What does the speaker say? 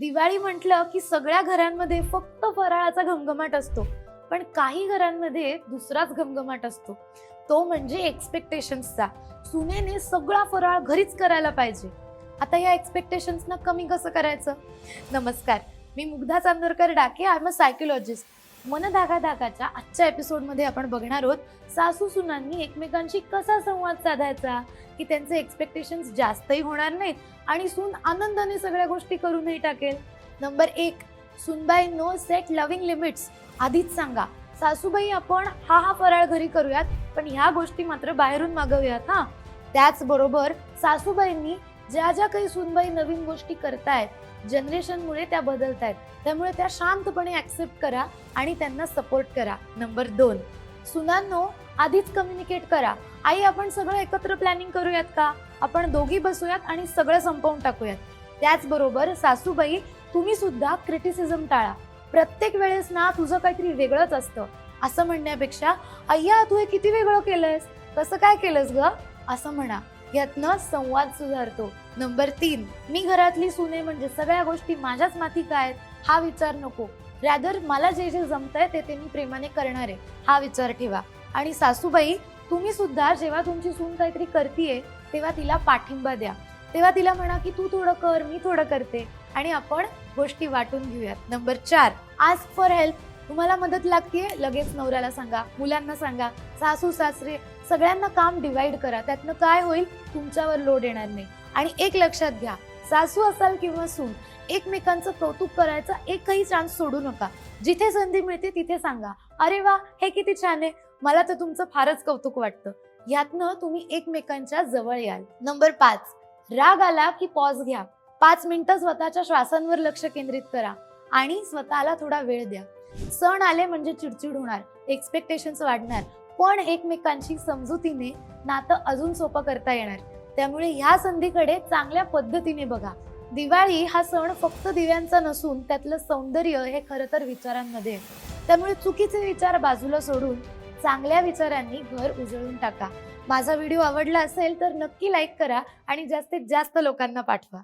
दिवाळी म्हटलं की सगळ्या घरांमध्ये फक्त फराळाचा घमघमाट असतो, पण काही घरांमध्ये दुसराच घमघमाट असतो, तो म्हणजे एक्सपेक्टेशन्सचा. सुनेने सगळा फराळ घरीच करायला पाहिजे. आता या एक्सपेक्टेशन्सना कमी कसं करायचं? नमस्कार, मी Mugdha Chandorkar Dake. I am a psychologist. मन धागा धागाच्या आजच्या एपिसोडमध्ये आपण बघणार आहोत सासू सुनांनी एकमेकांशी कसा संवाद साधायचा की त्यांचे एक्सपेक्टेशन्स जास्तही होणार नाहीत आणि सून आनंदाने सगळ्या गोष्टी करूनही टाकेल. नंबर 1, सुनबाईंनो सेट लव्हिंग लिमिट्स. आधीच सांगा, सासूबाई आपण हा फराळ घरी करूयात, पण ह्या गोष्टी मात्र बाहेरून मागवूयात हा. त्याचबरोबर सासूबाईंनी ज्या ज्या काही सुनबाई नवीन गोष्टी करतायत, जनरेशनमुळे त्या बदलतायत, त्यामुळे त्या शांतपणे ऍक्सेप्ट करा आणि त्यांना सपोर्ट करा. नंबर 2, सुनांनो आधीच कम्युनिकेट करा. आई, आपण सगळं एकत्र प्लॅनिंग करूयात का? आपण दोघी बसूयात आणि सगळं संपवून टाकूयात. त्याचबरोबर सासूबाई, तुम्ही सुद्धा क्रिटिसिझम टाळा. प्रत्येक वेळेस ना तुझं काहीतरी वेगळंच असतं असं म्हणण्यापेक्षा, अय्या तू हे किती वेगळं केलंयस, कसं काय केलंस ग, असं म्हणा. यातनं संवाद सुधारतो. नंबर 3, मी घरातली सुने म्हणजे सगळ्या गोष्टी माझ्याच माथी काय हा विचार नको. रॅदर मला जे जे जमतंय ते मी प्रेमाने करणार आहे हा विचार ठेवा. आणि सासूबाई, तुम्ही सुद्धा जेव्हा तुमची सून काहीतरी करतीये तेव्हा तिला पाठिंबा द्या. तेव्हा तिला म्हणा की तू थोडं कर, मी थोडं करते आणि आपण गोष्टी वाटून घेऊयात. Number 4, ask for help. तुम्हाला मदत लागतेय, लगेच नवऱ्याला सांगा, मुलांना सांगा, सासू सासरे सगळ्यांना काम डिवाइड करा. त्यातनं काय होईल, तुमच्यावर लोड येणार नाही. आणि एक लक्षात घ्या, सासू असाल किंवा सून, एकमेकांचं कौतुक करायचा एकही चान्स सोडू नका. जिथे संधी मिळते तिथे सांगा, अरे वा हे किती छान आहे, मला तर तुमचं फारच कौतुक वाटतं. यातनं तुम्ही एकमेकांच्या जवळ याल. नंबर 5, राग आला की पॉज घ्या. 5 मिनिटं स्वतःच्या श्वासांवर लक्ष केंद्रित करा आणि स्वतःला थोडा वेळ द्या. सण आले म्हणजे चिडचिड होणार, एक्सपेक्टेशन्स वाढणार, पण एकमेकांशी समजुतीने नातं अजून सोपं करता येणार. त्यामुळे ह्या संधीकडे चांगल्या पद्धतीने बघा. दिवाळी हा सण फक्त दिव्यांचा नसून त्यातलं सौंदर्य हे खरं तर विचारांमध्ये आहे. त्यामुळे चुकीचे विचार बाजूला सोडून चांगल्या विचारांनी घर उजळून टाका. माझा व्हिडिओ आवडला असेल तर नक्की लाईक करा आणि जास्तीत जास्त लोकांना पाठवा.